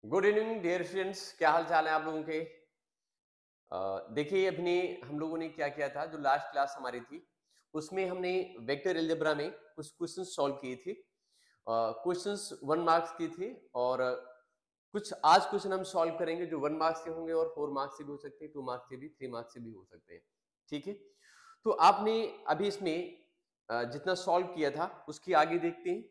Good evening dear students, क्या हाल चाल है आप लोगों के। देखिए अपने हम लोगों ने क्या किया था, जो लास्ट क्लास हमारी थी उसमें हमने वेक्टर अलजेब्रा में कुछ क्वेश्चन सॉल्व किए थे। क्वेश्चंस 1 मार्क्स की थे और कुछ आज क्वेश्चन हम सॉल्व करेंगे जो 1 मार्क्स के होंगे और 4 मार्क्स से भी हो सकते हैं, 2 मार्क्स से भी, 3 मार्क्स से भी हो सकते हैं। ठीक है, तो आपने अभी इसमें जितना सॉल्व किया था उसकी आगे देखते हैं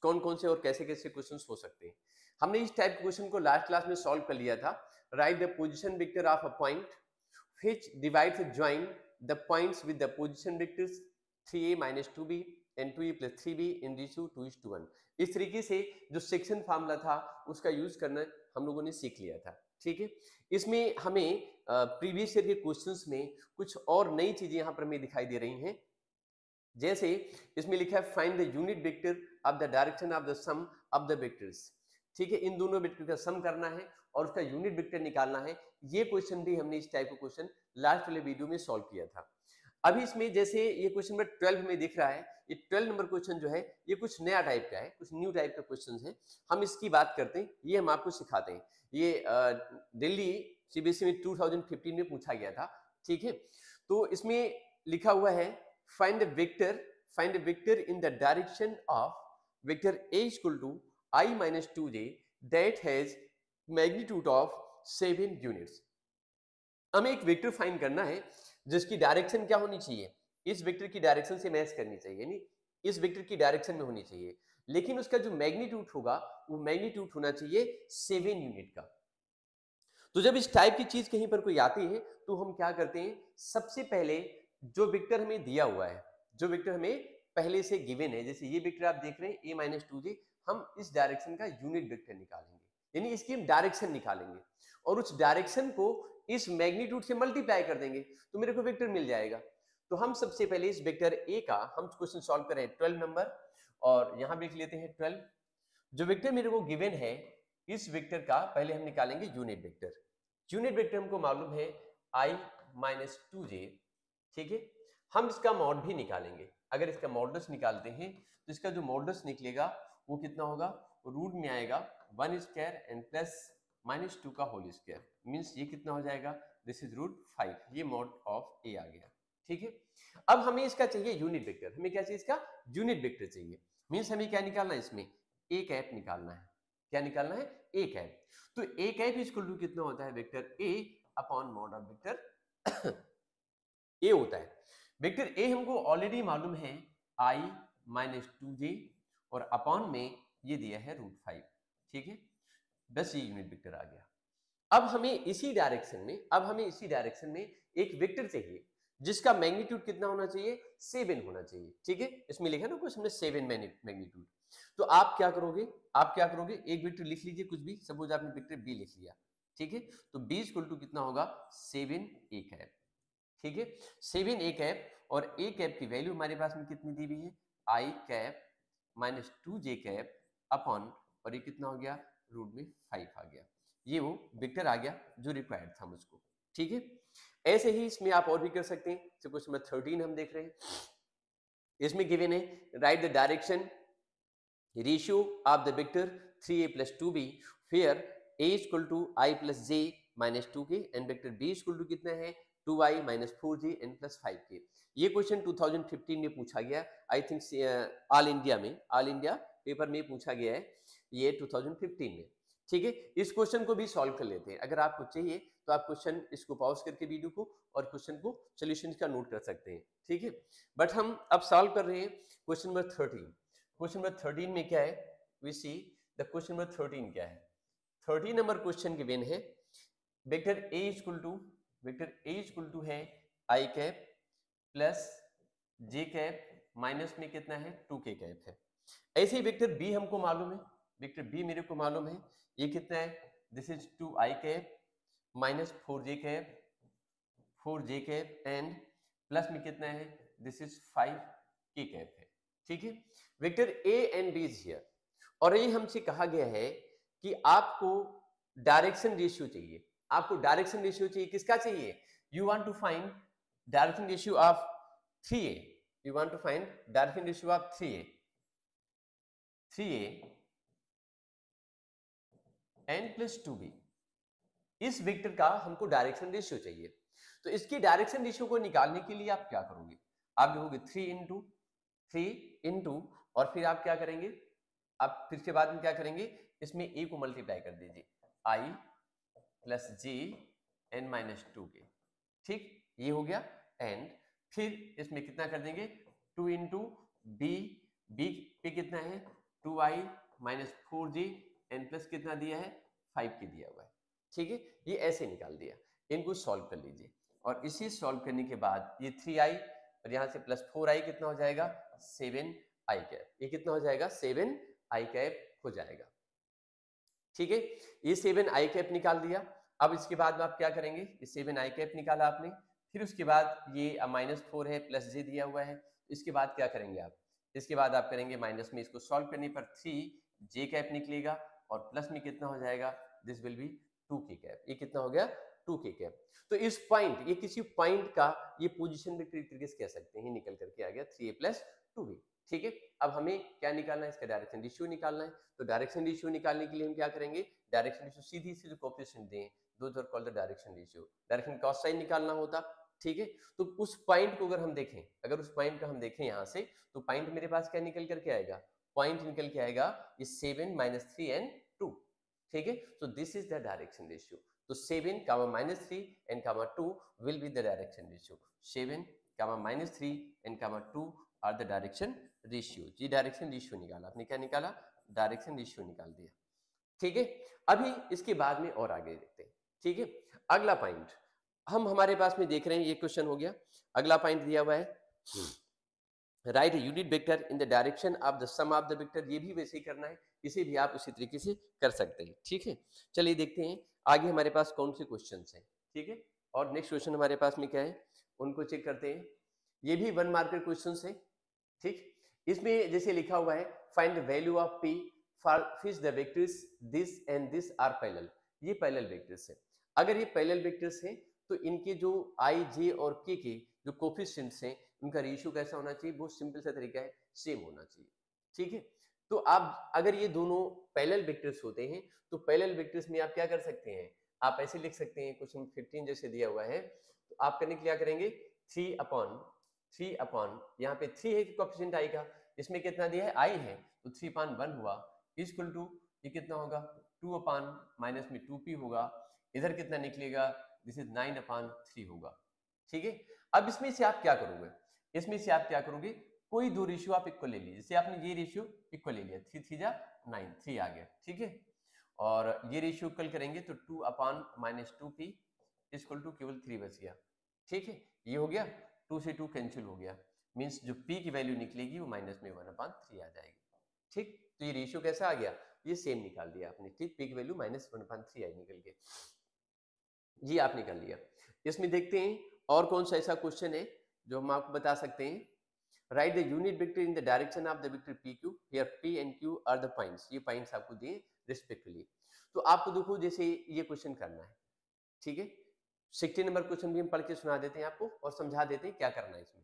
कौन कौन से और कैसे कैसे क्वेश्चन हो सकते हैं। हमने इस टाइप के क्वेश्चन को लास्ट क्लास में सॉल्व कर लिया था। Right the position vector of a point which divides and join the points with the position vectors 3a minus 2b and 2a plus 3b in ratio 2:1। इस तरीके से जो सेक्शन फार्मूला था उसका यूज करना हम लोगों ने सीख लिया था। ठीक है, इसमें हमें प्रीवियस ईयर के क्वेश्चंस में कुछ और नई चीजें यहाँ पर हमें दिखाई दे रही हैं। जैसे इसमें लिखा है find the unit vector of the direction of the sum of the vectors. ठीक है, इन दोनों वेक्टर का सम करना है और उसका यूनिट वेक्टर निकालना है। ये क्वेश्चन भी हमने इस टाइप का क्वेश्चन लास्ट वाले वीडियो में सॉल्व किया था। अभी इसमें जैसे ये क्वेश्चन नंबर 12 में दिख रहा है, ये 12 नंबर क्वेश्चन जो है ये कुछ नया टाइप का है, कुछ न्यू टाइप का क्वेश्चन है। हम इसकी बात करते हैं, ये हम आपको सिखाते हैं। ये दिल्ली सीबीएसई में 2015 में पूछा गया था। ठीक है, तो इसमें लिखा हुआ है find a vector in the direction of vector a is equal to I minus 2j that has magnitude of 7 units। हमें एक वेक्टर फाइंड करना है जिसकी डायरेक्शन क्या होनी चाहिए, इस वेक्टर की डायरेक्शन से मैच करनी चाहिए, यानी इस वेक्टर की डायरेक्शन में होनी चाहिए, लेकिन उसका जो मैग्नीट्यूड होगा वो मैग्नीट्यूड होना चाहिए 7 यूनिट का। तो जब इस टाइप की चीज कहीं पर कोई आती है तो हम क्या करते हैं, सबसे पहले जो वेक्टर हमें दिया हुआ है, जो वेक्टर हमें पहले से गिवन है, जैसे ये वेक्टर आप देख रहे हैं a माइनस टू जे, हम इस डायरेक्शन का यूनिट वेक्टर निकालेंगे, यानी इसकी हम डायरेक्शन निकालेंगे और उस डायरेक्शन को इस मैग्नीट्यूड से मल्टीप्लाई कर देंगे तो मेरे को वेक्टर मिल जाएगा। तो हम सबसे पहले इस वेक्टर a का हम क्वेश्चन सॉल्व करें 12 नंबर, और यहां भी लिख लेते हैं 12। जो वेक्टर मेरे को गिवन है इस वेक्टर का पहले हम निकालेंगे यूनिट वेक्टर। यूनिट वेक्टर हमको मालूम है i माइनस टू जे। ठीक है, हम इसका मॉड भी निकालेंगे। अगर इसका मॉडुलस निकालते हैं तो इसका जो मॉडुलस निकलेगा वो कितना होगा, रूट में आएगा 1² एंड प्लस माइनस 2 का होल स्क्वायर, मीन्स ये कितना हो जाएगा, दिस इज रूट 5। ये मॉड ऑफ ए आ गया। ठीक है, अब हमें इसका चाहिए यूनिट वेक्टर, हमें क्या चाहिए, इसका यूनिट वेक्टर चाहिए। मीन्स हमें क्या निकालना है, इसमें ए कैप निकालना है। क्या निकालना है, ए कैप। तो ए कैप इक्वल टू कितना होता है, vector A upon mod of vector ए होता है। वेक्टर ए हमको ऑलरेडी मालूम है आई माइनस टू जे, और अपॉन में ये दिया है रूट 5। ठीक है, बस ये यूनिट वेक्टर आ गया। अब हमें इसी डायरेक्शन में एक वेक्टर चाहिए जिसका मैग्नीट्यूड कितना होना चाहिए, 7 होना चाहिए। ठीक है, इसमें लिखा ना कुछ हमने 7 मैग्नीट्यूड। तो आप क्या करोगे, एक वेक्टर लिख लीजिए कुछ भी, सपोज आपने वेक्टर बी लिख लिया। ठीक है, तो बी इक्वल टू कितना होगा, 7 ए कैप। ठीक है, 7 ए कैप, और ए कैप की वैल्यू हमारे पास में कितनी दी हुई है, I cap minus 2 J cap upon, और ये कितना हो गया, रूट में 5 आ गया। ये वो वेक्टर आ गया जो रिक्वायर्ड था मुझको। ठीक है, ऐसे ही इसमें आप और भी कर सकते हैं। सपोज नंबर 13 हम देख रहे हैं, इसमें गिवन है write the direction ratio of the vector 3a plus 2b where a is equal to I plus j minus 2k and vector b is equal to कितना है, 2i minus 4j n plus 5k। ये question 2015 में पूछा गया, I think all India paper में पूछा गया है ये 2015 में। ठीक है, इस क्वेश्चन को भी सॉल्व कर लेते हैं। अगर आपको चाहिए तो आप क्वेश्चन इसको पॉज करके वीडियो को और क्वेश्चन को सोल्यूशन का नोट कर सकते हैं। ठीक है, बट हम अब सॉल्व कर रहे हैं क्वेश्चन नंबर 13। क्वेश्चन नंबर 13 में क्या है, we see the question number 13 क्या है। 13 नंबर क्वेश्चन गिवन है वेक्टर ए इक्वल टू है I cap plus J cap minus में कितना है, 2k कैप है। ऐसे ही वेक्टर बी हमको मालूम है, वेक्टर बी मेरे को मालूम है, ये कितना है, this is 2i cap minus 4j cap and plus में कितना है, दिस इज 5k कैप है। ठीक है, vector A and B is here, और ये हमसे कहा गया है कि आपको डायरेक्शन रेशियो चाहिए। किसका चाहिए, you want to find direction ratio of 3a, you want to find direction ratio of 3a n plus 2b। इस वेक्टर का हमको डायरेक्शन रेशियो चाहिए। तो इसकी डायरेक्शन रेशियो को निकालने के लिए आप क्या करोगे, आप लिखोगे 3 इंटू और फिर आप क्या करेंगे, आप फिर के बाद में क्या करेंगे, इसमें a को मल्टीप्लाई कर दीजिए, i plus J and minus 2k। ठीक, ये हो गया। एंड फिर इसमें कितना कर देंगे, 2 इंटू बी, बी पे कितना है 2i minus 4j, N plus कितना दिया है 5k दिया हुआ है। ठीक है, ये ऐसे निकाल दिया। इनको सॉल्व कर लीजिए और इसे सॉल्व करने के बाद ये 3i और यहाँ से प्लस 4i कितना हो जाएगा 7i कैप। ये कितना हो जाएगा 7i कैप हो जाएगा। ठीक है, ये 7i कैप निकाल दिया। अब इसके बाद में आप क्या करेंगे, ये 7i कैप निकाला आपने, फिर उसके बाद ये -4 है प्लस जे दिया हुआ है। इसके बाद क्या करेंगे आप, इसके बाद आप करेंगे माइनस में, इसको सॉल्व करने पर 3j कैप निकलेगा और प्लस में कितना हो जाएगा, this will B 2k cap. ये कितना हो गया 2k कैप। तो इस पॉइंट, ये किसी पॉइंट का ये पोजीशन वेक्टर एक तरीके से कह सकते हैं, निकल करके आ गया 3a प्लस 2b। ठीक है, अब हमें क्या निकालना है, इसका डायरेक्शन रेशियो निकालना है। तो डायरेक्शन रेशियो निकालने के लिए हम क्या करेंगे, डायरेक्शन रेशियो सीधी सीधे कोएफिशिएंट दें, those are called the direction ratio. Direction cos sine निकालना होता। ठीक है, तो उस पॉइंट को अगर हम देखें, अगर उस पॉइंट को हम देखें यहाँ से, तो पॉइंट मेरे पास क्या निकल करके आएगा, पॉइंट निकल के आएगा ये 7 माइनस 3 एंड 2। ठीक है, so this is the direction ratio. So 7 comma minus 3 and comma 2 will be the direction ratio. 7 comma minus 3 and comma 2 are the direction ratio. ये डायरेक्शन रेशियो निकाला आपने, क्या निकाला, डायरेक्शन रेशियो निकाल दिया। ठीक है, अभी इसके बाद में और आगे देखते हैं। ठीक है, अगला पॉइंट हम हमारे पास में देख रहे हैं, ये क्वेश्चन हो गया। अगला पॉइंट दिया हुआ है, right unit vector in the direction of the sum of the vector. ये भी वैसे ही करना है, इसे भी आप उसी तरीके से कर सकते हैं। ठीक है, चलिए देखते हैं आगे हमारे पास कौन से क्वेश्चंस हैं। ठीक है, और नेक्स्ट क्वेश्चन हमारे पास में क्या है, उनको चेक करते हैं। ये भी 1 मार्कर क्वेश्चंस है। ठीक, इसमें जैसे लिखा हुआ है, find the value of p for which the vectors this and this are parallel. ये पैरेलल वेक्टर्स है। अगर ये पैरेलल वेक्टर्स हैं तो इनके जो i, j और k के जो कोफिशिएंट्स हैं, उनका रेशियो कैसा होना चाहिए, बहुत सिंपल सा तरीका है, सेम होना चाहिए। ठीक है, तो आप अगर ये दोनों पैरेलल वेक्टर्स होते हैं तो पैरेलल वेक्टर्स में आप क्या कर सकते हैं, आप ऐसे लिख सकते हैं, क्वेश्चन 15 जैसे दिया हुआ है, तो आप करने के लिए क्या करेंगे, 3 अपॉन यहाँ पे 3 है कि कोफिशिएंट i का, इसमें कितना दिया है i है, तो 3/1 हुआ, इक्वल टू ये कितना होगा 2 अपॉन माइनस में 2p होगा, इधर कितना निकलेगा, दिस इज 9/3 होगा। ठीक है, अब इसमें से आप क्या करोगे, इसमें से आप क्या करोगे, कोई दो रेशियो आप इक्वल ले लीजिए। जैसे आपने ये रेशियो इक्वल ले लिया, 3 3 जा 9, 3 आ गया। ठीक है, और ये रेशियो इक्वल करेंगे तो 2 upon minus 2p equal to केवल 3 बच गया। ठीक है, ये हो गया, 2 से 2 कैंसिल हो गया, मीन्स जो p की वैल्यू निकलेगी वो माइनस में 1/3 आ जाएगी। ठीक, तो ये रेशियो कैसा आ गया, ये सेम निकाल दिया आपने। ठीक, p की वैल्यू -1/3 आई निकल के, ये आप निकाल लिया। इसमें देखते हैं और कौन सा ऐसा क्वेश्चन है जो हम आपको बता सकते हैं। Right the unit vector in the direction of the vector P Q, here P and Q R the points. ये पॉइंट्स आपको दिए रिस्पेक्टिवली। तो आपको देखो जैसे ये क्वेश्चन करना है। ठीक है, 60 नंबर क्वेश्चन भी हम पढ़ के सुना देते हैं आपको और समझा देते हैं क्या करना है इसमें।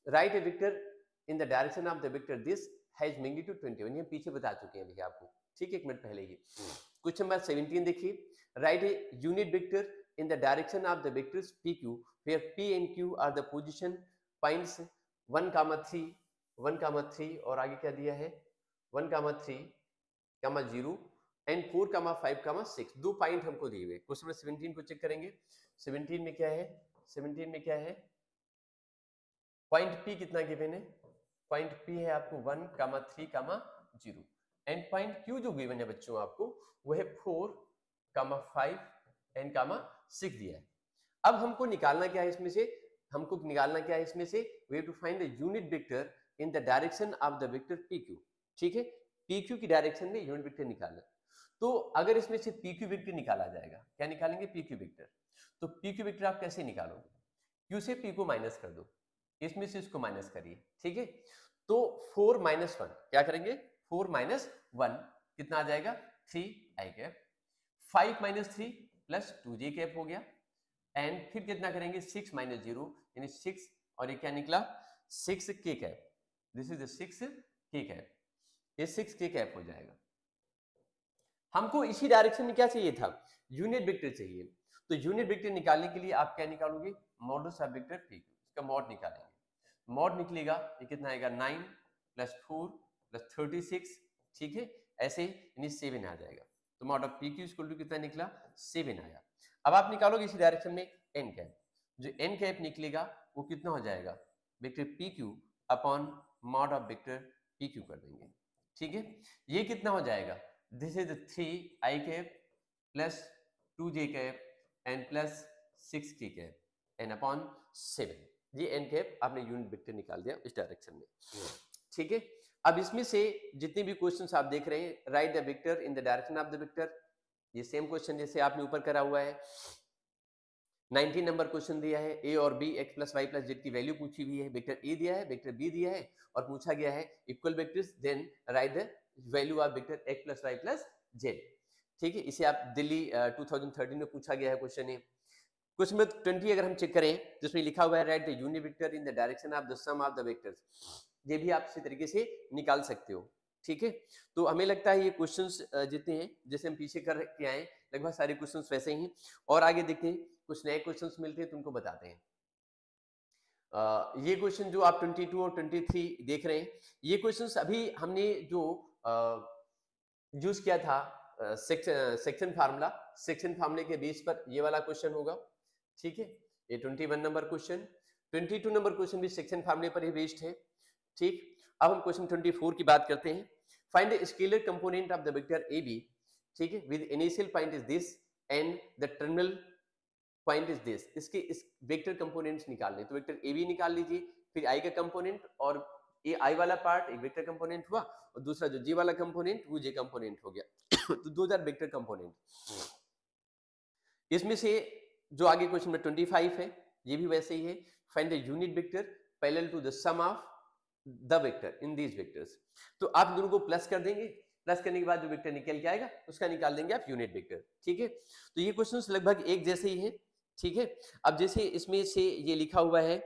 Right A vector in the direction of the vector this has magnitude 21। ये पीछे बता चुके हैं भैया आपको, ठीक है, 1 मिनट पहले ही। क्वेश्चन नंबर 17 देखिए, right a unit vector in the direction of the vectors pq where p and q are the position points 1, 3 1, 3 और आगे क्या दिया है 1, 3, 0 एंड 4, 5, 6। दो पॉइंट हमको दिए हुए। क्वेश्चन नंबर 17 को चेक करेंगे। 17 में क्या है, 17 में क्या है, पॉइंट p कितना गिवन है, पॉइंट p है आपको 1, 3, 0 एंड पॉइंट q जो गिवन है बच्चों आपको वो है 4, 5 एंड 6 दिया है। अब हमको निकालना क्या है इसमें से, हमको निकालना क्या है इसमें से, we have to find the unit vector in the direction of the vector pq। ठीक है, pq की डायरेक्शन में यूनिट वेक्टर निकालना। तो अगर इसमें से pq वेक्टर निकाला जाएगा, क्या निकालेंगे pq वेक्टर, तो pq वेक्टर आप कैसे निकालोगे, q से p को माइनस कर दो, इसमें से इसको माइनस करिए। ठीक है, तो 4 - 1 क्या करेंगे, 4 - 1 कितना आ जाएगा 3i cap, 5 - 3 plus 2j cap हो गया, एंड फिर कितना करेंगे 6 - 0 यानी 6 और ये क्या निकला 6k cap, this is the 6k cap, ये 6k कैप हो जाएगा। हमको इसी डायरेक्शन में क्या चाहिए था, यूनिट वेक्टर चाहिए। तो यूनिट वेक्टर निकालने के लिए आप क्या निकालोगे, modulus of vector P Q, इसका मॉड निकालेंगे। मॉड निकलेगा, ये कितना आएगा 9 + 4 + 36, ठीक है, ऐसे यानी 7 आ जाएगा। तो mod of P Q equal to कितना निकला, 7 आया। अब आप निकालोगे इसी डायरेक्शन में एन कैप, जो एन कैप निकलेगा वो कितना हो जाएगा, vector P Q upon mod of vector P Q कर देंगे, ठीक है। ये कितना हो जाएगा, this is 3i cap plus 2j cap and plus 6k cap and upon 7। ये एन कैप आपने यूनिट वेक्टर निकाल दिया इस डायरेक्शन में, ठीक है। अब इसमें से जितने भी क्वेश्चंस आप देख रहे हैं, right the vector in the direction of the vector, ये सेम क्वेश्चन जैसे आपने ऊपर करा हुआ है। 19 नंबर क्वेश्चन दिया है, ए और B X plus Y plus Z की वैल्यू पूछी हुई है, वेक्टर ए दिया है, वेक्टर बी दिया है, और पूछा गया है equal vectors, then write the value of vector X plus Y plus Z, ठीक है। इसे आप दिल्ली 2013 में पूछा गया है क्वेश्चन है। क्वेश्चन नंबर 20 अगर हम चेक करें, जिसमें लिखा हुआ है write the unit vector in the direction of the sum of the vectors, ये भी आप इसी तरीके से निकाल सकते हो, ठीक है। तो हमें लगता है ये क्वेश्चंस जितने हैं, जैसे हम पीछे कर के आए, लगभग सारे क्वेश्चंस वैसे ही हैं। और आगे देखते हैं, कुछ नए क्वेश्चंस मिलते हैं तो उनको बताते हैं। ये क्वेश्चन जो आप 22 और 23 देख रहे हैं, ये क्वेश्चंस अभी हमने जो यूज किया था सेक्शन फार्मूला के बेस पर ये वाला क्वेश्चन होगा, ठीक है। ये 21 नंबर क्वेश्चन, 22 नंबर क्वेश्चन भी सेक्शन फार्मूले पर ही बेस्ड है, ठीक। अब हम क्वेश्चन 24 की बात करते हैं। Find the scalar component of the vector A B, ठीक है, with initial point is this and the terminal point is this. इसके इस वेक्टर कंपोनेंट्स निकालने, तो वेक्टर ए बी निकाल लीजिए, फिर आई का कंपोनेंट, और ये आई वाला पार्ट एक वेक्टर कंपोनेंट हुआ, और दूसरा जो जी वाला कंपोनेंट वो जे कंपोनेंट हो गया। तो 2000 वेक्टर कंपोनेंट। इसमें से जो आगे क्वेश्चन में 25 है, ये भी वैसे ही है। Find the unit vector parallel to the sum of the vector in these vectors. तो आप दोनों को प्लस कर देंगे, प्लस करने के बाद जो वेक्टर निकल के आएगा उसका निकाल देंगे आप यूनिट वेक्टर, ठीक है। तो ये क्वेश्चंस लगभग एक जैसे ही हैं, ठीक है। अब जैसे इसमें से ये लिखा हुआ है,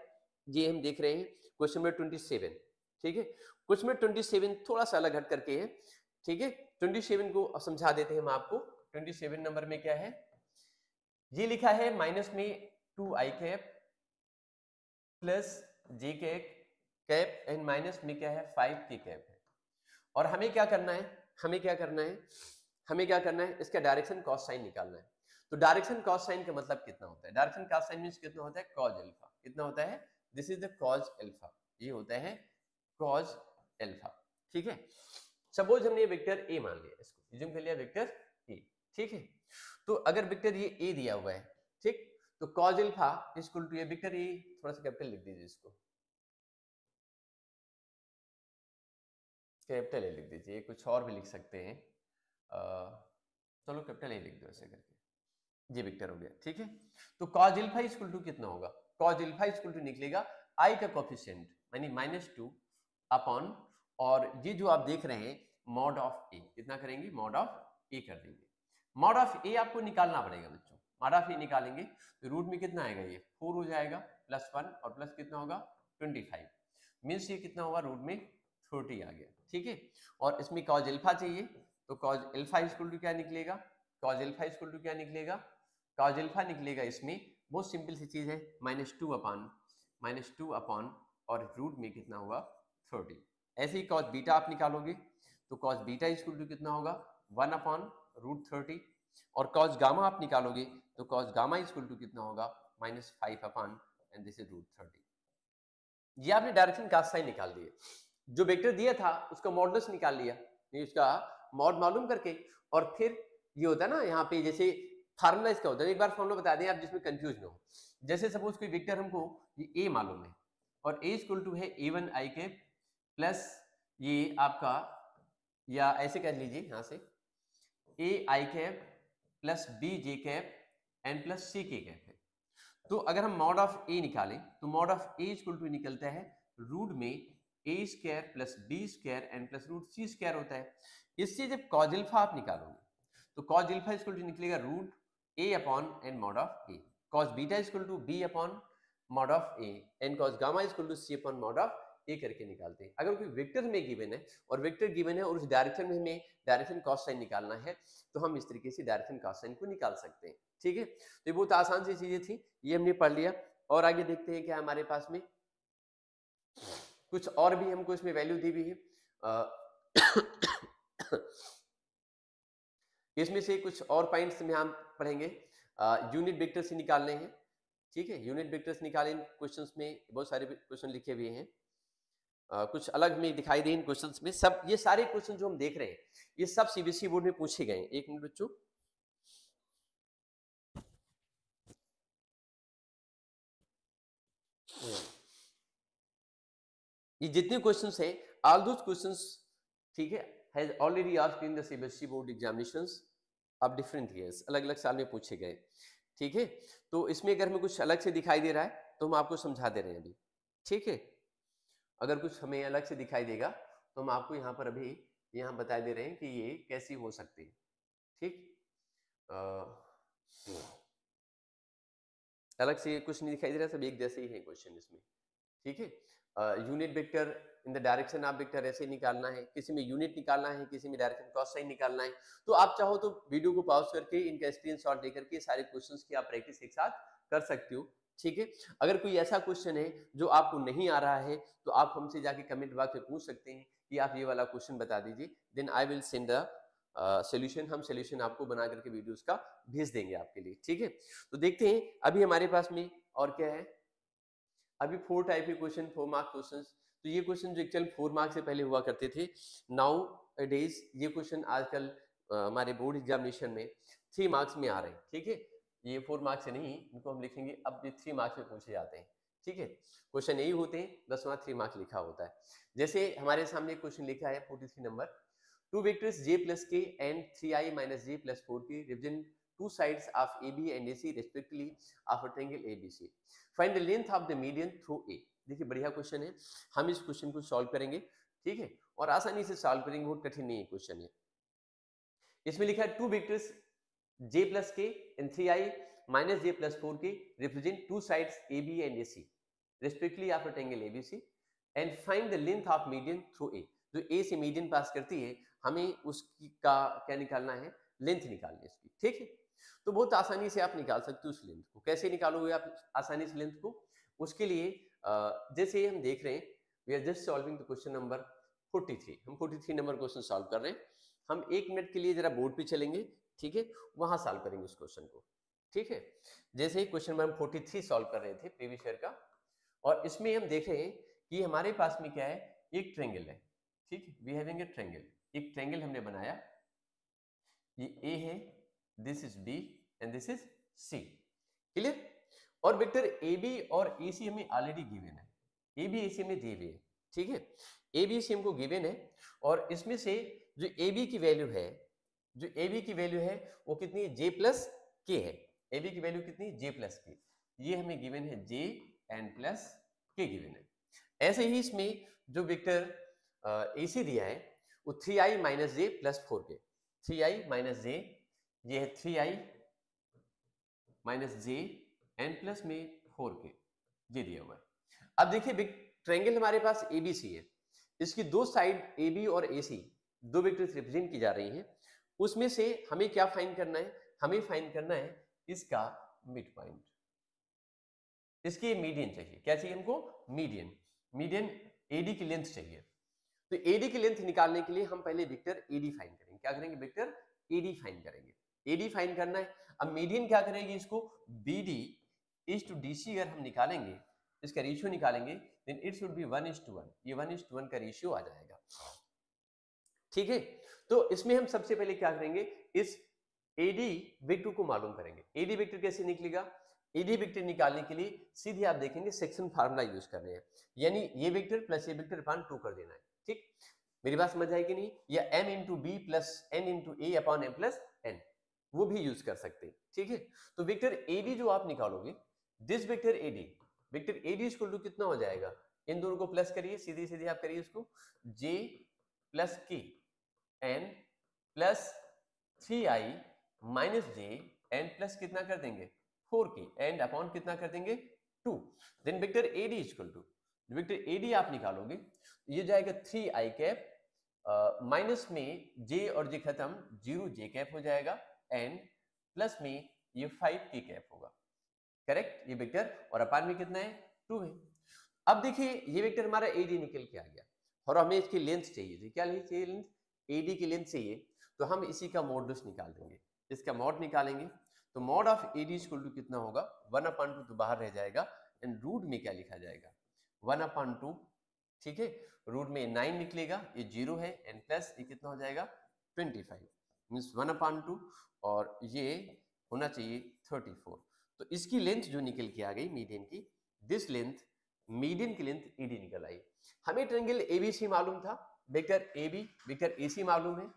ये हम देख रहे हैं क्वेश्चन नंबर 27, ठीक है। क्वेश्चन नंबर 27 थोड़ा सा अलग हट करके है, ठीक है। 27 को समझा देते हैं हम आपको। 27 नंबर में क्या है, ये लिखा है माइनस में 2i cap plus J cap and minus में क्या है 5k कैप है। और हमें क्या करना है, हमें क्या करना है, इसका डायरेक्शन कॉस साइन निकालना है। तो डायरेक्शन कॉस साइन का मतलब कितना होता है, डायरेक्शन कॉस साइन मींस कितना होता है, कॉज अल्फा। कितना होता है, this is the cause alpha, ये होता है कॉज अल्फा, ठीक है। सपोज हमने वेक्टर ए मान लिया, इसको अज्यूम कर लिया वेक्टर ए, ठीक है। तो अगर वेक्टर ये ए दिया हुआ है, ठीक, तो कॉज अल्फा इक्वल टू ये वेक्टर ए, थोड़ा सा कैपिटल लिख दीजिए, इसको कैपिटल ए लिख दीजिए, कुछ और भी लिख सकते हैं, चलो कैपिटल ए लिख दो ऐसे करके, ये वेक्टर हो गया, ठीक है। तो cos अल्फा इक्वल टू कितना होगा, cos अल्फा इक्वल टू निकलेगा i का कोफिशिएंट यानी -2 अपॉन, और ये जो आप देख रहे हैं मॉड ऑफ ए, कितना करेंगे, मॉड ऑफ ए कर देंगे। मॉड ऑफ ए आपको निकालना पड़ेगा बच्चों, मॉड ऑफ ए निकालेंगे तो रूट में कितना आएगा, ये 4 हो जाएगा, +1 और प्लस कितना होगा 25, मीन्स ये कितना होगा, रूट में 30 आ गया, ठीक है। और इसमें cos अल्फा चाहिए, तो cos अल्फा इक्वल टू क्या निकलेगा, cos अल्फा इक्वल टू क्या निकलेगा, cos अल्फा निकलेगा, इसमें बहुत सिंपल सी चीज है, -2 अपॉन और रूट में कितना हुआ 30। ऐसे ही cos बीटा आप निकालोगे, तो cos बीटा इक्वल टू कितना होगा 1 अपॉन रूट 30, और cos गामा आप निकालोगे तो cos गामा इक्वल टू कितना होगा -5 upon and this is root 30। ये आपने डायरेक्शन कॉस साइन निकाल दिए, जो वेक्टर दिया था उसका मॉडुलस निकाल लिया, ये उसका मॉड मालूम करके, और फिर ये होता है ना यहाँ पे जैसे फार्मूला इसका होता है, एक बार फार्मूला बता दें आप जिसमें कंफ्यूज ना हो। जैसे सपोज कोई वेक्टर हमको ये ए मालूम है, और ए इक्वल टू है a1 i कैप प्लस ये आपका, या ऐसे कर लीजिए यहाँ से a i cap plus b j cap and plus c k cap है। तो अगर हम मॉड ऑफ ए निकालें तो mod of A equal to निकलता है रूट में a square plus b square and plus root c square होता है। इससे जब cos अल्फा आप निकालोगे तो cos अल्फा इक्वल टू निकलेगा root a upon and mod of a, cos beta equal to b upon mod of a and cos gamma equal to c upon mod of ये करके निकालते हैं। अगर कोई वेक्टर हमें गिवन है और वेक्टर गिवन है और उस डायरेक्शन में हमें डायरेक्शन कॉस साइन निकालना है, तो हम इस तरीके से डायरेक्शन कॉस साइन को निकाल सकते हैं। ठीक है, तो ये बहुत आसान सी चीजें थी, ये हमने पढ़ लिया। और आगे देखते हैं क्या हमारे पास में कुछ और भी हमको इसमें वैल्यू दी हुई है। इसमें से कुछ और पॉइंट्स में हम पढ़ेंगे। यूनिट वेक्टर से निकालने हैं। ठीक है, यूनिट वेक्टर्स निकालें। क्वेश्चंस में बहुत सारे क्वेश्चन लिखे हुए हैं, कुछ अलग में दिखाई दे इन क्वेश्चंस में। सब ये सारे क्वेश्चन जो हम देख रहे हैं, ये सब सीबीएसई बोर्ड में पूछे गए हैं। एक मिनट बच्चों, ये जितने क्वेश्चंस हैं, ऑल दोस क्वेश्चंस, ठीक है, has already asked in the CBSE board examinations of different years, अलग अलग साल में पूछे गए। ठीक है, तो इसमें अगर हमें कुछ अलग से दिखाई दे रहा है तो हम आपको समझा दे रहे हैं अभी। ठीक है, अगर कुछ हमें अलग से दिखाई देगा तो हम आपको यहाँ पर अभी यहाँ बता दे रहे हैं कि ये कैसी हो सकती है। ठीक, अलग से कुछ नहीं दिखाई दे रहा, सब एक जैसे ही है क्वेश्चन इसमें। ठीक है, unit vector in the direction of vector ऐसे निकालना है, किसी में यूनिट निकालना है, किसी में डायरेक्शन कॉस साइन निकालना है। तो आप चाहो तो वीडियो को पॉज करके इनका स्क्रीनशॉट लेकर के सारे क्वेश्चंस की आप प्रैक्टिस एक साथ कर सकते हो। ठीक है, अगर कोई ऐसा क्वेश्चन है जो आपको नहीं आ रहा है तो आप हमसे जाके कमेंट बॉक्स में पूछ सकते हैं कि आप ये वाला क्वेश्चन बता दीजिए, then I will send the solution. हम सोल्यूशन आपको बना करके वीडियोस का भेज देंगे आपके लिए। ठीक है, तो देखते हैं अभी हमारे पास में और क्या है। अभी 4 टाइप के क्वेश्चन, 4 मार्क क्वेश्चन। तो ये क्वेश्चन जो एक्चुअल 4 मार्क से पहले हुआ करते थे, नाउ डेज ये क्वेश्चन आजकल हमारे बोर्ड एग्जामिनेशन में 3 मार्क्स में आ रहे हैं। ठीक है, ये 4 मार्क्स से नहीं, इनको हम लिखेंगे अब ये 3 मार्क्स में पूछे जाते हैं। ठीक है, क्वेश्चन यही होते हैं, 10वां 3 मार्क्स लिखा होता है। जैसे हमारे सामने क्वेश्चन लिखा है 43 number, two vectors j plus k and 3i minus j plus 4k represent two sides of AB and AC respectively of a triangle ABC. Find the length of the median through A. देखिए बढ़िया question है, हम इस question को solve करेंगे। ठीक है, और आसानी से सॉल्व करेंगे, बहुत कठिन नहीं है क्वेश्चन है। इसमें लिखा है two vectors j plus k and 3i minus j plus 4k represent two sides AB and AC respectively of a triangle ABC and find the length of median through A. जो A से median पास करती है, हमें उसकी का क्या निकालना है, लेंथ निकालनी है इसकी। ठीक है, तो बहुत आसानी से आप निकाल सकते हो उस लेंथ को। कैसे निकालोगे आप आसानी से लेंथ को? उसके लिए जैसे हम देख रहे हैं, we are just solving the question number 43। हम 43 नंबर क्वेश्चन सॉल्व कर रहे हैं। हम 1 मिनट के लिए जरा बोर्ड पे चलेंगे। ठीक है, वहां सॉल्व करेंगे उस क्वेश्चन को। ठीक है, जैसे ही क्वेश्चन नंबर 43 सॉल्व कर रहे थे प्रीवियस ईयर का, और इसमें हम देख रहे हैं कि हमारे पास में क्या है, एक ट्रायंगल है। ठीक है, वी हैविंग ए ट्रायंगल, एक ट्रायंगल हमने बनाया, ये ए है, this is B and this is C. Clear? और वेक्टर ए बी और ए सी हमें ऑलरेडी गिवन है, ए बी ए सी हमें दिए हुए हैं। ठीक है, ए बी सी हमको गिवन है, और इसमें से जो ए बी की वैल्यू है, जो ए बी की वैल्यू है वो कितनी है, जे प्लस के है। ए बी की वैल्यू कितनी, जे प्लस के, ये हमें गिवन है, जे एंड प्लस के गिवन है। ऐसे ही इसमें जो वेक्टर ए सी दिया है वो 3i माइनस जे प्लस 4k, 3i माइनस जे, ये है 3i minus J and plus में 4k, ये दिया हुआ है। अब देखिए ट्रायंगल हमारे पास एबीसी है, इसकी दो साइड ए बी और ए सी, दो वेक्टर्स रिप्रेजेंट की जा रही हैं। उसमें से हमें क्या फाइंड करना है, हमें फाइंड करना है इसका मिड पॉइंट, इसकी मीडियन चाहिए। क्या चाहिए हमको, मीडियन। मीडियन एडी की लेंथ चाहिए। तो एडी की लेंथ निकालने के लिए हम पहले वेक्टर एडी फाइंड करेंगे। क्या करेंगे, वेक्टर एडी फाइंड करेंगे। एडी फाइंड करना है। अब मीडियन क्या करेगी, इसको बीडी इज टू डीसी अगर हम निकालेंगे, इसका रेशियो निकालेंगे, देन इट शुड बी 1:1। ये 1:1 का रेशियो आ जाएगा। ठीक है, तो इसमें हम सबसे पहले क्या करेंगे, इस एडी वेक्टर को मालूम करेंगे। एडी वेक्टर कैसे निकलेगा, एडी वेक्टर निकालने के लिए सीधे आप देखेंगे सेक्शन फार्मूला यूज करने हैं, यानी ये वेक्टर प्लस ये वेक्टर अपॉन 2 कर देना है। ठीक, मेरी बात समझ आएगी नहीं, या m into B plus n into A upon m plus n, वो भी यूज कर सकते हैं। ठीक है, तो वेक्टर एडी जो आप निकालोगे, this vector AD, vector AD equal to कितना हो जाएगा, इन दोनों को प्लस करिए, सीधे सीधे आप करिए इसको, j plus K and plus 3i minus J and plus कितना कर देंगे 4k एंड अपॉन कितना कर देंगे 2, then vector AD equal to, vector AD आप निकालोगे, ये जाएगा 3i कैप, माइनस में जे और जे खत्म, 0j कैप हो जाएगा, एंड प्लस में ये 5k कैप होगा, करेक्ट, ये वेक्टर, और अपान में कितना है 2 है। अब देखिए ये वेक्टर हमारा एडी निकल के आ गया और हमें इसकी लेंथ चाहिए थी, क्या लेंथ चाहिए, लेंथ एडी की लेंथ चाहिए, तो हम इसी का मॉडुलस निकाल देंगे, इसका मॉड निकालेंगे, तो mod of AD equal to कितना होगा 1/2 तो बाहर रह जाएगा, एंड रूट में क्या लिखा जाएगा 1/2, ठीक है, रूट में 9 निकलेगा, ये 0 है, एंड प्लस ये कितना हो जाएगा 25, मीन्स 1/2, और ये होना चाहिए 34। तो इसकी लेंथ जो निकल के आ गई मीडियन की, दिस लेंथ, मीडियन की लेंथ एडी निकल आई। हमें ट्रायंगल एबीसी मालूम था, वेक्टर एबी, वेक्टर एसी मालूम है,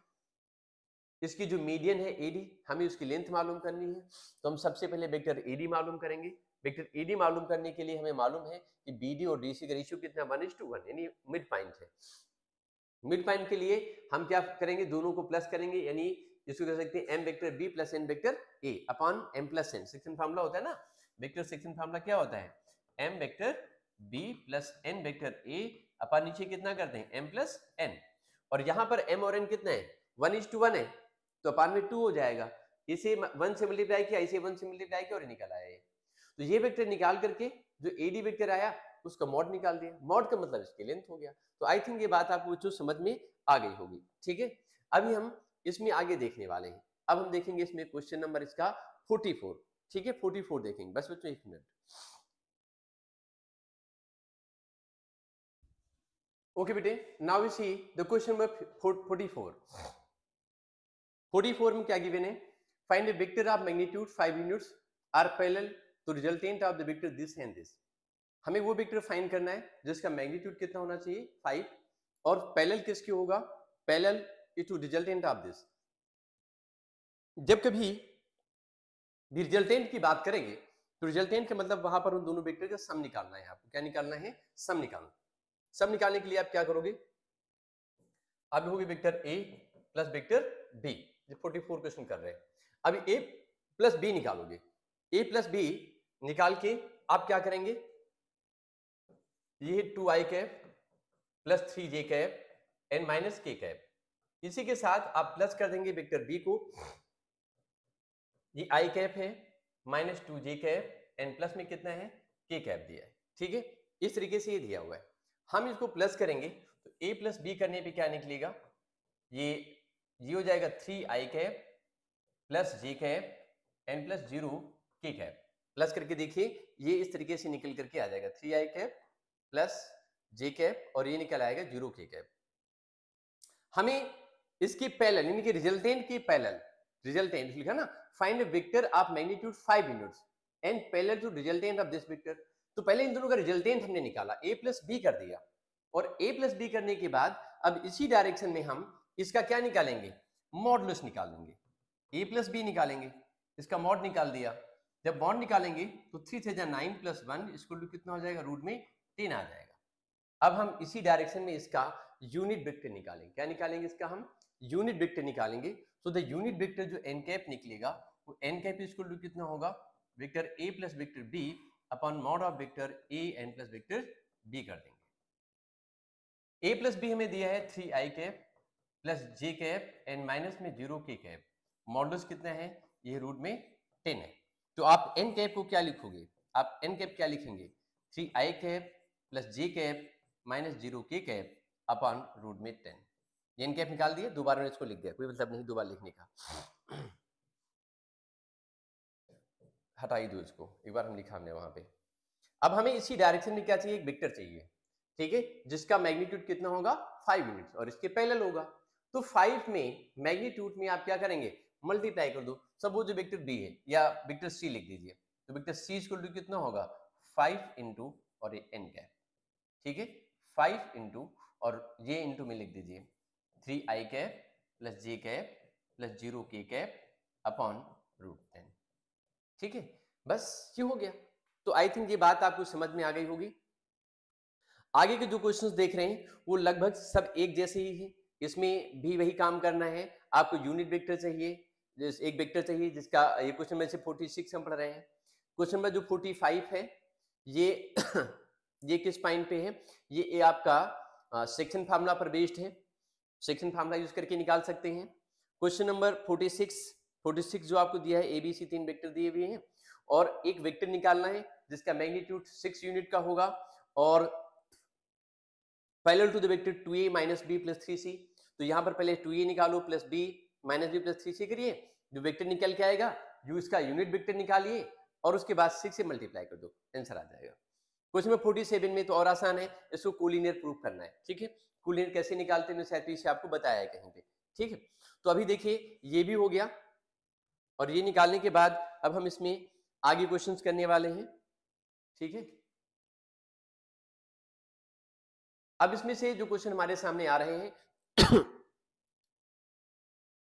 इसकी जो मीडियन है एडी, हमें उसकी लेंथ मालूम करनी है, तो हम सबसे पहले वेक्टर एडी मालूम करेंगे। वेक्टर एडी मालूम करने के लिए हमें मालूम है कि बीडी और डीसी का रेशियो कितना 1:1, यानी मिड पॉइंट है। मिड पॉइंट के लिए हम क्या करेंगे, दोनों को प्लस करेंगे, यानी इसको कह सकते हैं m vector b plus n vector a upon m plus n, section formula होता है ना, वेक्टर सेक्शन फार्मूला क्या होता है, m vector b plus n vector a upon नीचे कितना करते हैं m प्लस n, और यहाँ पर m और n कितना है 1:1 है, तो अपॉन में 2 हो जाएगा, इसे 1 से मल्टीप्लाई किया, इसे 1 से मल्टीप्लाई किया और निकल आया ये। तो ये वेक्टर निकाल करके जो एडी वेक्टर आया उसका मॉड निकाल दिया, मॉड का मतलब इसकी लेंथ हो गया। तो आई थिंक ये बात आपको जो समझ में आ गई होगी, ठीक है। अभी हम इसमें आगे देखने वाले हैं, अब हम देखेंगे इसमें क्वेश्चन नंबर इसका 44, ठीक है, 44 देखेंगे, बस बच्चों 1 मिनट। ओके बेटे, now we see the question number 44। 44 में क्या गिवन है, find the vector of magnitude 5 units are parallel to resultant of the vector this and this. हमें वो वेक्टर फाइंड करना है जिसका मैग्नीट्यूड कितना होना चाहिए 5, और पैरेलल किसकी होगा, parallel to resultant of this. जब कभी भी रिजल्टेंट की बात करेंगे तो रिजल्टेंट का मतलब वहां पर उन दोनों वेक्टर का सम निकालना है, आपको क्या निकालना है, सम निकालना। सम निकालने के लिए आप क्या करोगे, अब होगी vector a plus vector b, जो 44 क्वेश्चन कर रहे हैं, अभी a प्लस b निकालोगे, a प्लस b निकाल के आप क्या करेंगे, ये 2i cap plus 3j cap and minus k cap, इसी के साथ आप प्लस कर देंगे वेक्टर b को, ये i कैप है minus 2j cap and plus में कितना है k कैप दिया है, ठीक है, इस तरीके से ये दिया हुआ है। हम इसको प्लस करेंगे तो a प्लस b करने पे क्या निकलेगा, ये हो जाएगा 3i cap plus j cap and plus 0 k cap, plus करके देखिए ये इस तरीके से निकल करके आ जाएगा 3i cap plus j cap और ये निकल आएगा 0 k कैप। हमें इसकी पैरेलल यानी कि रिजल्टेंट की पैरेलल, रिजल्टेंट लिखा ना, find vector of magnitude 5 units and parallel to resultant of this vector. तो पहले इन दोनों का रिजल्टेंट हमने निकाला, a प्लस b कर दिया, और a प्लस b करने के बाद अब इसी डायरेक्शन में हम इसका क्या निकालेंगे, मॉडुलस निकालेंगे, a प्लस b निकालेंगे, इसका मॉड निकाल दिया, जब मॉड निकालेंगे तो 3 से 9 प्लस 1 इसको कितना हो जाएगा, रूट में 10 आ जाएगा। अब हम इसी डायरेक्शन में इसका यूनिट वेक्टर निकालेंगे, क्या निकालेंगे, इसका हम यूनिट वेक्टर निकालेंगे। सो द यूनिट वेक्टर जो एन कैप निकलेगा वो एन कैप इक्वल टू कितना होगा, vector a plus vector b upon mod of vector a and plus vector b कर देंगे। a प्लस b हमें दिया है 3i cap plus j cap and minus में 0 k कैप, मॉडुलस कितना है, ये रूट में 10 है। तो आप n कैप को क्या लिखोगे, आप n कैप क्या लिखेंगे, 3i cap plus j cap minus 0 k cap upon root में 10। एन कैप निकाल दिए, दोबारा इसको लिख दिया, कोई मतलब नहीं दोबारा लिखने का, हटा ही दो इसको, एक बार हम लिखा हमने वहां पे। अब हमें इसी डायरेक्शन में क्या चाहिए, एक वेक्टर चाहिए, ठीक है, जिसका मैग्नीट्यूड कितना होगा 5 यूनिट्स और इसके पैरेलल होगा। तो 5 में मैग्नीट्यूड में आप क्या करेंगे, मल्टीप्लाई कर दो, सब वो जो वेक्टर b है या वेक्टर c लिख दीजिए, तो वेक्टर c इक्वल टू कितना होगा 5 इंटू और ये n कैप, ठीक है, 5 इंटू और ये इंटू में लिख दीजिए 3i cap plus j cap plus 0 k cap upon root 10, ठीक है, बस ये हो गया। तो आई थिंक ये बात आपको समझ में आ गई होगी। आगे के जो क्वेश्चंस देख रहे हैं वो लगभग सब एक जैसे ही है, इसमें भी वही काम करना है, आपको यूनिट वेक्टर चाहिए, एक वेक्टर चाहिए जिसका ये क्वेश्चन में से 46 हम पढ़ रहे हैं। क्वेश्चन नंबर जो 45 है ये ये किस पॉइंट पे है, ये आपका सेक्शन फार्मूला पर बेस्ड है, सेक्शन फार्मूला यूज करके निकाल सकते हैं। क्वेश्चन नंबर 46 जो आपको दिया है, एबीसी 3 वेक्टर दिए हुए हैं और एक वेक्टर निकालना है जिसका मैग्नीट्यूड 6 यूनिट का होगा और parallel to the vector 2a minus b plus 3c। तो यहां पर पहले 2a निकालो plus b minus b plus 3c करिए, जो वेक्टर निकल के आएगा जो इसका यूनिट वेक्टर निकालिए और उसके बाद 6 से मल्टीप्लाई कर दो, आंसर आ जाएगा। क्वेश्चन नंबर 47 में तो और आसान है, इसको कोलिनियर प्रूफ करना है, ठीक है। कोलिनियर कैसे निकालते हैं शायद पीछे आपको बताया है कहीं पे, ठीक है। तो अभी देखिए ये भी हो गया और ये निकालने के बाद अब हम इसमें आगे क्वेश्चंस करने वाले हैं, ठीक है। अब इसमें से जो क्वेश्चन हमारे सामने आ रहे हैं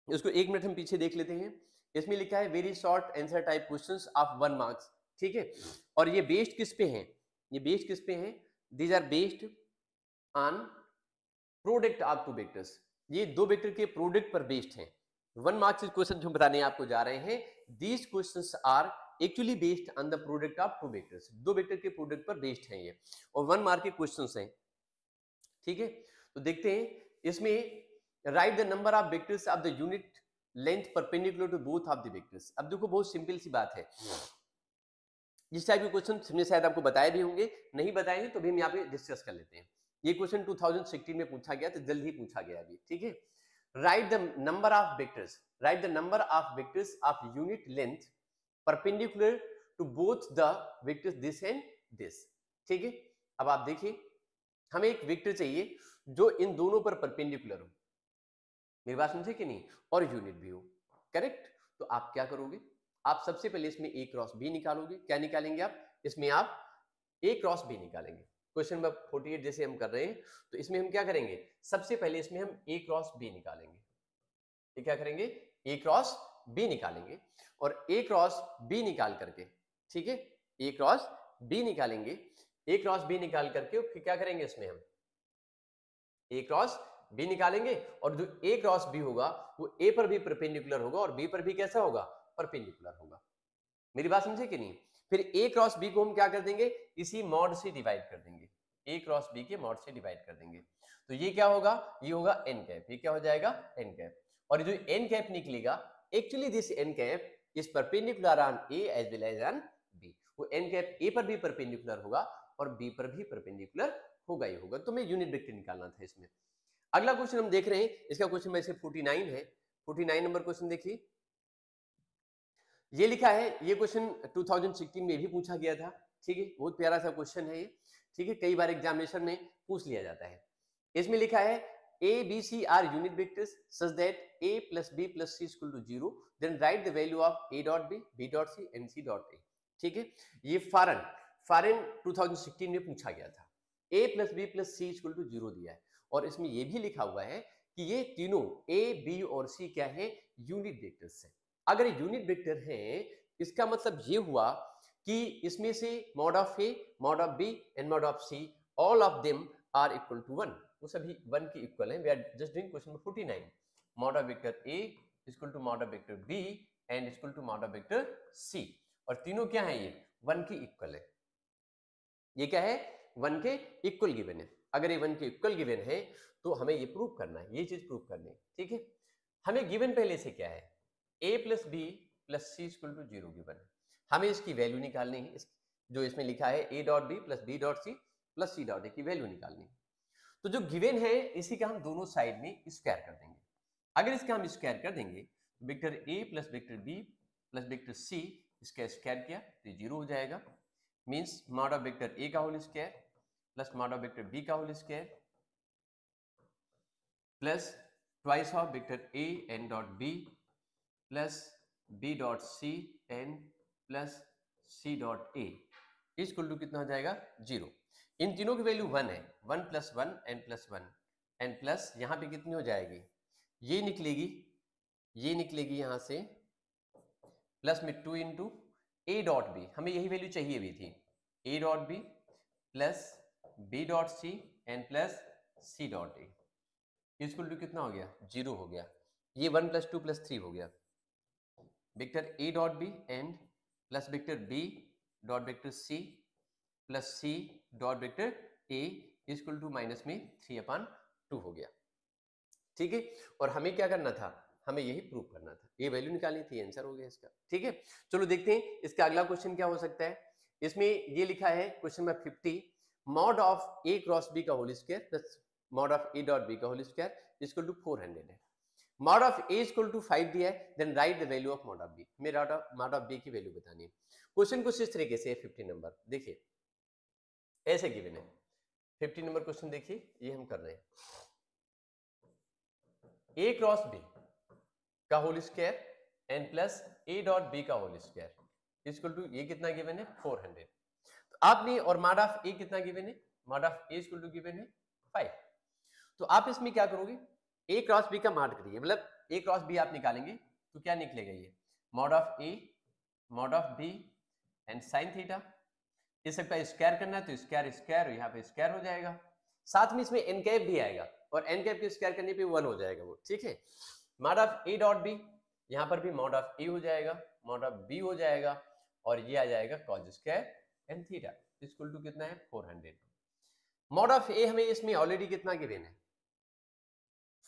इसको 1 मिनट हम पीछे देख लेते हैं। इसमें लिखा है very short answer type questions of 1 marks, ठीक है। और ये बेस्ड किस पे हैं, ये बेस्ड किस पे हैं, these are based on product of two vectors, ये दो वेक्टर के प्रोडक्ट पर बेस्ड हैं। 1 मार्क्स क्वेश्चन जो बताने आपको जा रहे हैं, these questions are actually based on the product of two vectors, दो वेक्टर के प्रोडक्ट पर बेस्ड हैं ये और 1 मार्क के क्वेश्चंस हैं, ठीक है। तो देखते हैं इसमें write the number of vectors of the unit length perpendicular to both of the vectors. अब देखो बहुत सिंपल सी बात है, जिस टाइप के क्वेश्चन हमने शायद आपको बताए भी होंगे, नहीं बताए हैं तो भी हम यहाँ पे डिस्कस कर लेते हैं। ये क्वेश्चन 2016 में पूछा गया, तो जल्द ही पूछा गया अभी, ठीक है। Write the number of vectors, write the number of vectors of unit length perpendicular to both the vectors this and this, ठीक है। अब आप देखिए हमें एक वेक्टर चाहिए जो इन दोनों पर परपेंडिकुलर हो, मेरी बात समझे कि नहीं, और यूनिट भी हो, करेक्ट। तो आप क्या करोगे, आप सबसे पहले इसमें a क्रॉस b निकालोगे। क्या निकालेंगे आप, इसमें आप a क्रॉस b निकालेंगे। क्वेश्चन नंबर 48 जैसे हम कर रहे हैं, तो इसमें हम क्या करेंगे, सबसे पहले इसमें हम a क्रॉस b निकालेंगे। ये क्या करेंगे, a क्रॉस b निकालेंगे और a क्रॉस b निकाल करके, ठीक है, a क्रॉस b निकालेंगे। a क्रॉस b निकाल करके फिर क्या करेंगे, इसमें हम a क्रॉस b निकालेंगे और जो a क्रॉस b होगा वो a पर भी परपेंडिकुलर होगा और b पर भी कैसा होगा, परपेंडिकुलर होगा। मेरी बात समझे कि नहीं। फिर a क्रॉस b को हम क्या कर देंगे, इसी मॉड से डिवाइड कर देंगे, a क्रॉस b के मॉड से डिवाइड कर देंगे। तो ये क्या होगा, ये होगा n कैप, ये क्या हो जाएगा, n कैप। और जो n कैप निकलेगा, actually this n cap is perpendicular on a as well as on b। वो n कैप a पर भी परपेंडिकुलर होगा और b पर भी परपेंडिकुलर होगा ही होगा। तो मैं यूनिट वेक्टर निकालना था इसमें। अगला क्वेश्चन हम देख रहे हैं, इसका क्वेश्चन वैसे 49 है। 49 नंबर क्वेश्चन देखिए, ये लिखा है, ये क्वेश्चन 2016 में भी पूछा गया था, ठीक है। बहुत प्यारा सा क्वेश्चन है ये, ठीक है, कई बार एग्जामिनेशन में पूछ लिया जाता है। इसमें लिखा है a b c are unit vectors such that a plus b plus c equal to 0, then write the value of a dot b, b dot c and c dot a, ठीक है। ये फॉरेन 2016 में पूछा गया था, a plus b plus c equal to 0 दिया है और इसमें ये भी लिखा हुआ है कि ये तीनों a b और c क्या है, यूनिट वेक्टर्स है। अगर यूनिट वेक्टर है इसका मतलब ये हुआ कि इसमें से mod of a, mod of b and mod of c, all of them are equal to 1, वो सभी 1 के इक्वल हैं। We are just doing question number 49, mod of vector A equal to mod of vector b and equal to mod of vector c, और तीनों क्या है, ये 1 के इक्वल है। ये क्या है, 1 के इक्वल गिवन है। अगर ये 1 के इक्वल गिवन है तो हमें ये प्रूव करना है, ये चीज प्रूव करनी है, ठीक है। हमें गिवन पहले से क्या है, a plus b plus c equal to 0 given है। हमें इसकी वैल्यू निकालनी है, जो इसमें लिखा है a dot b plus b dot c plus c dot a की वैल्यू निकालनी है। तो जो गिवन है इसी का हम दोनों साइड में स्क्वायर कर देंगे। अगर इसका हम स्क्वायर कर देंगे, vector a plus vector b plus vector c, इसका स्क्वायर किया तो 0 हो जाएगा। Means mod of vector a का whole square plus mod of vector b का whole square plus twice of vector a and dot b plus b dot c and plus c dot a equal to कितना हो जाएगा, 0। इन तीनों की value 1 है, 1 प्लस 1 and plus 1 and plus यहाँ पे कितनी हो जाएगी, ये निकलेगी, ये निकलेगी यहाँ से प्लस में 2 इंटू ए डॉट बी, हमें यही वैल्यू चाहिए भी थी, a dot b plus b dot c and plus c dot a equal to कितना हो गया, 0 हो गया। ये 1 प्लस 2 प्लस 3 हो गया। Vector A dot b and plus vector b dot vector c plus c dot vector A equal to minus में 3/2 हो गया। ठीक है, और हमें क्या करना था, हमें यही प्रूव करना था, ये वैल्यू निकालनी थी, आंसर हो गया इसका। ठीक है, चलो देखते हैं इसका अगला क्वेश्चन क्या हो सकता है। इसमें ये लिखा है question number 50, mod of A cross B का whole square plus mod of A dot B का होल स्क्वायर इक्वल टू 400 है। Mod of A equal to 5 दिया है, then write the value of mod of B. हमें mod of B की value बतानी है। Question कुछ इस तरीके से है, 50 नंबर देखिए ऐसे गिवन है। 50 नंबर क्वेश्चन देखिए, ये हम कर रहे हैं ए क्रॉस बी का whole square and plus a dot B का होल स्क्वायर इक्वल टू, ये कितना गिवन है 400। तो आपने, और मॉड ऑफ ए कितना गिवन है, mod of A equal to given है 5। तो आप इसमें क्या करोगे, ए क्रॉस बी का मॉड करिए, मतलब ए क्रॉस बी आप निकालेंगे तो क्या निकलेगा, ये mod of a mod of b and sine theta. इस सबका स्क्वायर करना है तो स्क्वायर स्क्वायर, यहाँ पे स्क्वायर हो जाएगा, साथ में इसमें एन कैप भी आएगा और एन कैप के स्क्वायर करने पे 1 हो जाएगा वो। ठीक है, mod of A dot b, यहाँ पर भी मॉड ऑफ ए हो जाएगा, मॉड ऑफ बी हो जाएगा, और ये आ जाएगा cos square and theta equal to कितना है 400। मॉड ऑफ ए हमें इसमें ऑलरेडी कितना गिवन है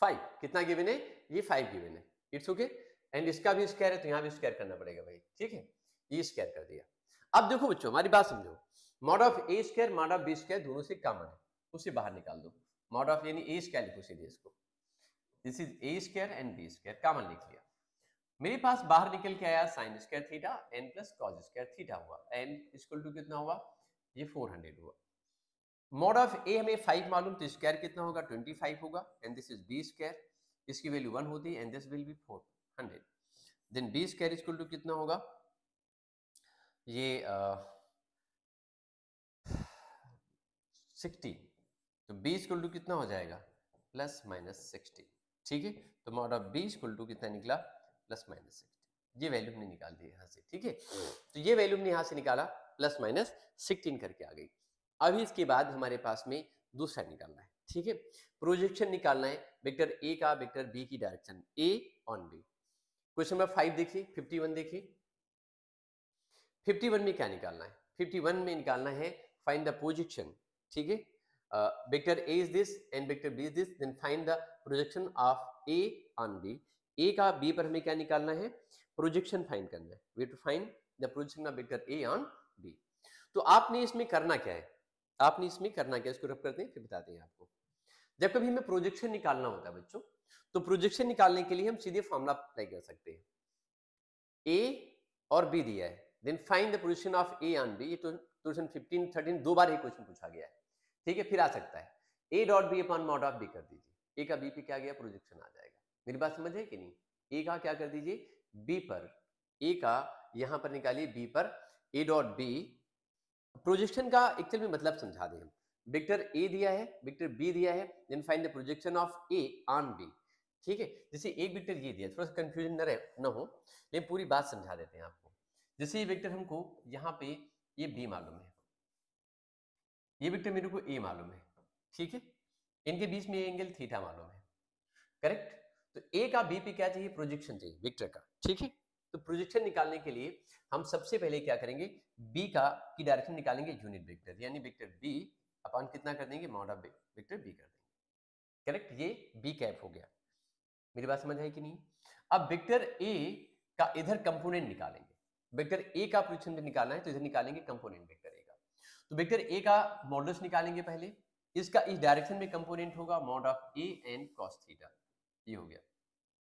5, कितना गिवन है, ये 5 गिवन है, इट्स ओके। एंड इसका भी स्क्वायर है तो यहाँ भी स्क्वायर करना पड़ेगा भाई। ठीक है, ये स्क्वायर कर दिया। अब देखो बच्चों, हमारी बात समझो, mod of a square mod of b square दोनों से कॉमन है, उसे बाहर निकाल दो। मॉड ऑफ यानी ए स्क्वायर लिखो सीधे इसको, this is a square and b square, common लिख लिया। मेरे पास बाहर निकल के आया sine square theta and plus cos square theta हुआ, एन इक्वल टू कितना हुआ, ये 400 हुआ। मॉड ऑफ ए हमें 5 मालूम, तो स्क्वायर कितना होगा 25 होगा, and this is b square, इसकी वैल्यू 1 होती है, and this will be 400। Then b square equal to कितना होगा, ये 60, तो बी इक्वल टू कितना हो जाएगा प्लस माइनस 60। ठीक है, तो mod of b equal to कितना निकला प्लस माइनस 60, ये वैल्यू हमने निकाल दी यहाँ से। ठीक है, तो ये वैल्यू हमने यहाँ से निकाला, प्लस माइनस 16 करके आ गई। अभी इसके बाद हमारे पास में दूसरा निकालना है। ठीक है, प्रोजेक्शन निकालना है वेक्टर ए का वेक्टर बी की direction a on b. Question number 5 देखिए, 51 देखिए, 51 में क्या निकालना है, 51 में निकालना है फाइंड द प्रोजेक्शन। ठीक है, vector A is this and vector B is this, then find the projection of A on B. A का बी पर हमें क्या निकालना है, प्रोजेक्शन फाइंड करना है, we to find the projection of vector a on b. तो आपने इसमें करना क्या है, आपने इसमें करना क्या है, इसको रब करते हैं फिर बताते हैं आपको। जब कभी हमें प्रोजेक्शन निकालना होता है बच्चों, तो प्रोजेक्शन निकालने के लिए हम सीधे फॉर्मूला अप्लाई कर सकते हैं। ए और बी दिया है, then find the projection of A on b, ये 2015 13 दो बार ये क्वेश्चन पूछा गया है। ठीक है, फिर आ सकता है a dot b upon mod of b कर दीजिए, ए का बी पे क्या गया प्रोजेक्शन आ जाएगा। मेरी बात समझ है कि नहीं, ए का क्या कर दीजिए बी पर, ए का यहां पर निकालिए बी पर, ए डॉट बी प्रोजेक्शन का एक्चुअल में मतलब समझा दें हम। वेक्टर ए दिया है, वेक्टर बी दिया है, then find the projection of A on b. ठीक है, जैसे एक वेक्टर ये दिया, थोड़ा सा कंफ्यूजन न हो, लेकिन पूरी बात समझा देते हैं आपको। जैसे ये वेक्टर हमको यहाँ पे ये बी मालूम है, ये वेक्टर मेरे को ए मालूम है। ठीक है, इनके बीच में ये एंगल थीटा मालूम है, करेक्ट। तो ए का बी पे क्या चाहिए, प्रोजेक्शन चाहिए वेक्टर का। ठीक है, तो प्रोजेक्शन निकालने के लिए हम सबसे पहले क्या करेंगे, बी का की डायरेक्शन निकालेंगे यूनिट वेक्टर, यानी वेक्टर बी अपॉन कितना कर देंगे मॉड ऑफ वेक्टर बी कर देंगे, करेक्ट। ये बी कैप हो गया, मेरी बात समझ आई कि नहीं। अब वेक्टर ए का इधर कंपोनेंट निकालेंगे, वेक्टर ए का प्रोजेक्शन भी निकालना है तो इधर निकालेंगे कंपोनेंट वेक्टर ए का। तो वेक्टर ए का मॉडुलस निकालेंगे पहले, इसका इस डायरेक्शन में कंपोनेंट होगा mod of A and cos theta, ये हो गया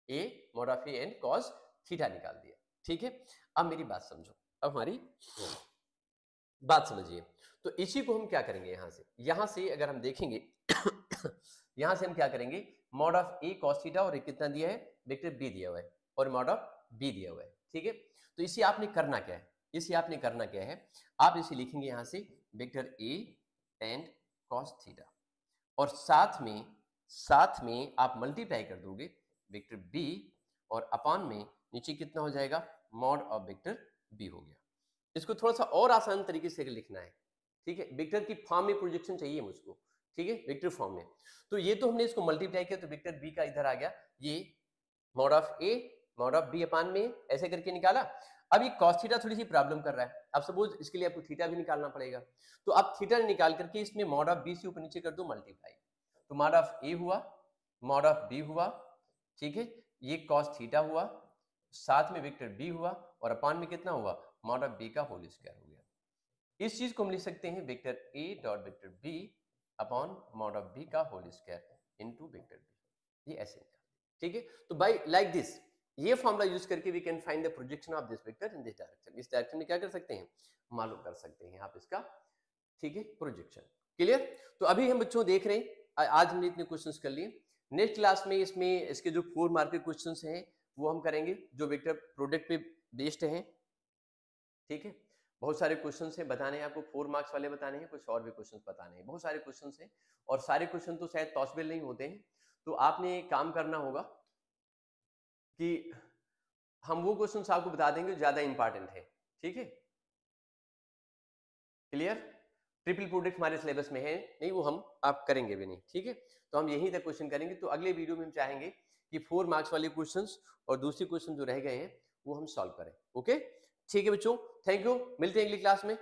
A mod of A and cos theta निकाल दिया। ठीक है, अब मेरी बात समझो, अब हमारी बात समझिए। तो इसी को हम क्या करेंगे, यहां से अगर हम देखेंगे यहां से हम क्या करेंगे, mod of A cos theta, और कितना दिया है वेक्टर बी दिया हुआ है और मॉड ऑफ बी दिया हुआ है। ठीक है, तो इसे आपने करना क्या है, इसे आपने करना क्या है, आप इसे लिखेंगे यहां से vector A and cos theta, और साथ में आप मल्टीप्लाई कर दोगे वेक्टर बी, और अपॉन में नीचे कितना हो जाएगा मॉड ऑफ वेक्टर बी हो गया। इसको थोड़ा सा और आसान तरीके से लिखना है। ठीक है, वेक्टर की फॉर्म में प्रोजेक्शन चाहिए मुझको, ठीक है, वेक्टर फॉर्म में। तो ये तो हमने इसको मल्टीप्लाई किया तो वेक्टर बी का इधर आ गया, ये mod of a mod of b upon में ऐसे करके निकाला। अब ये cos थीटा थोड़ी सी प्रॉब्लम कर रहा है। अब सपोज इसके लिए आपको थीटा भी निकालना पड़ेगा, तो आप थीटा निकाल करके इसमें मॉड ऑफ बी से ऊपर नीचे कर दो मल्टीप्लाई, तो मॉड ऑफ ए हुआ, मॉड ऑफ बी हुआ, ठीक है, ये cos थीटा हुआ, साथ में वेक्टर बी हुआ, और अपॉन में कितना हुआ, मॉड ऑफ बी का होल स्क्वायर हो गया। इस चीज को हम लिख सकते हैं vector A dot vector B upon mod of B का whole square into vector B, ये ऐसे निकाल, ठीक है। तो बाय लाइक दिस, ये फॉर्मूला यूज करके we can find the projection of this vector in this direction. इस डायरेक्शन में क्या कर सकते हैं, मालूम कर सकते हैं आप इसका, ठीक है, प्रोजेक्शन। क्लियर? तो अभी हम बच्चों देख रहे हैं, आज हमने इतने क्वेश्चंस कर लिए। नेक्स्ट क्लास में इसमें इसके जो 4 मार्क के क्वेश्चंस हैं वो हम करेंगे, जो वेक्टर प्रोडक्ट पे बेस्ड हैं, ठीक है। बहुत सारे क्वेश्चंस हैं, बताने हैं आपको, 4 मार्क्स वाले बताने हैं, कुछ और भी क्वेश्चंस बताने हैं, बहुत सारे क्वेश्चंस हैं, और सारे क्वेश्चन तो शायद पॉसिबल नहीं होते हैं। तो आपने काम करना होगा कि हम वो क्वेश्चंस आपको बता देंगे जो ज्यादा इंपॉर्टेंट है, ठीक है। क्लियर? ट्रिपल प्रोडक्ट हमारे सिलेबस में है नहीं, वो हम आप करेंगे भी नहीं, ठीक है। तो हम यहीं तक क्वेश्चन करेंगे। तो अगले वीडियो में हम चाहेंगे कि 4 मार्क्स वाले क्वेश्चंस और दूसरे क्वेश्चन जो रह गए हैं वो हम सॉल्व करें। ओके, ठीक है बच्चों, थैंक यू, मिलते हैं अगली क्लास में।